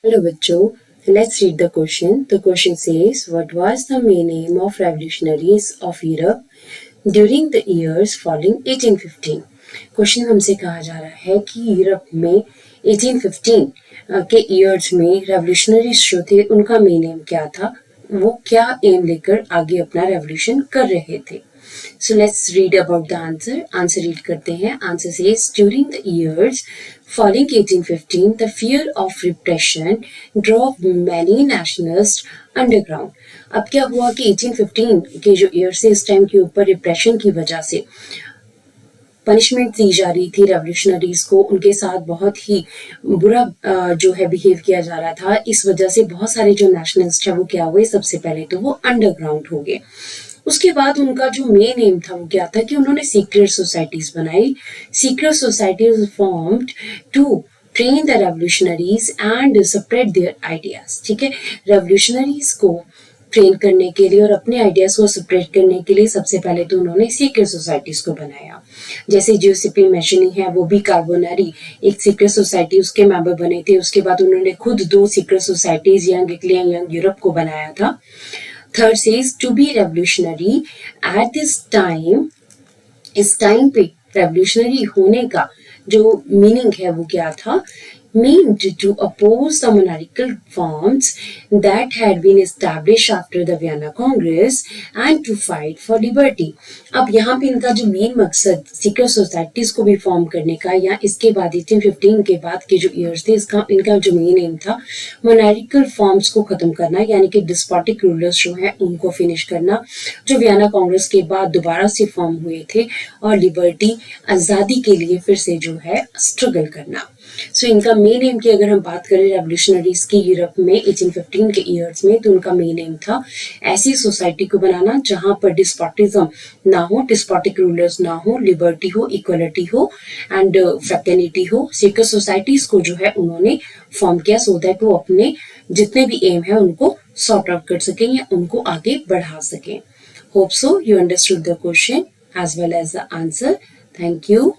Hello bachcho, let's read the question. The question says, what was the main aim of revolutionaries of Europe during the years following 1815? Question हमसे कहा जा रहा है कि Europe में 1815 के ईयर्स में रेवोल्यूशनरीज जो थे उनका मेन एम क्या था, वो क्या एम लेकर आगे अपना रेवोल्यूशन कर रहे थे. So let's read about the answer. Answer read करते हैं. Answer says during the years following 1815, the fear of repression drove many nationalists underground. अब क्या हुआ कि 1815 के जो ईयर से इस टाइम के ऊपर रिप्रेशन की वजह से पनिशमेंट दी जा रही थी रेवोल्यूशनरीज को, उनके साथ बहुत ही बुरा जो है बिहेव किया जा रहा था. इस वजह से बहुत सारे जो नेशनलिस्ट है वो क्या हुए, सबसे पहले तो वो अंडरग्राउंड हो गए. उसके बाद उनका जो मेन एम था वो क्या था कि उन्होंने सीक्रेट सोसाइटीज बनाई. Secret societies formed to train the revolutionaries and spread their ideas. ठीक है, रेवोल्यूशनरीज को ट्रेन करने के लिए और अपने आइडियाज को स्प्रेड करने के लिए सबसे पहले तो उन्होंने सीक्रेट सोसाइटीज को बनाया. जैसे जियोसिपी मैशनी है, वो भी कार्बोनरी एक सीक्रेट सोसाइटी उसके मेंबर बने थे. उसके बाद उन्होंने खुद 2 secret societies young Italy and young Europe को बनाया था. Third says to be revolutionary at this time. इस टाइम पे रेवोल्यूशनरी होने का जो मीनिंग है वो क्या था, meant to oppose the monarchical forms that had been established after the Vienna Congress and to fight for liberty. अब यहाँ पे इनका जो मेन मकसद सीक्रेट सोसाइटीज को भी फॉर्म करने का या इसके बाद 1815 के बाद के जो ईयर्स थे इनका जो मेन एम था मोनार्किकल फॉर्म्स को खत्म करना, यानी कि डिस्पोटिक रूलर्स जो है उनको फिनिश करना, जो वियना कांग्रेस के बाद दोबारा से फॉर्म हुए थे, और लिबर्टी आज़ादी के लिए फिर से जो है स्ट्रगल करना. सो इनका मेन एम की अगर हम बात करें रेवोल्यूशनरीज की यूरोप में 1815 के ईयर्स में, तो उनका मेन एम था ऐसी सोसाइटी को बनाना जहां पर डिस्पोटिज्म ना हो, डिस्पोटिक रूलर्स ना हो, लिबर्टी हो, इक्वलिटी हो एंड फ्रेटर्निटी हो. सीक्रेट सोसाइटीज को जो है उन्होंने फॉर्म किया सो दैट वो अपने जितने भी एम है उनको सॉर्ट आउट कर सकें या उनको आगे बढ़ा सकें. Hope so you understood the question as well as the answer. Thank you.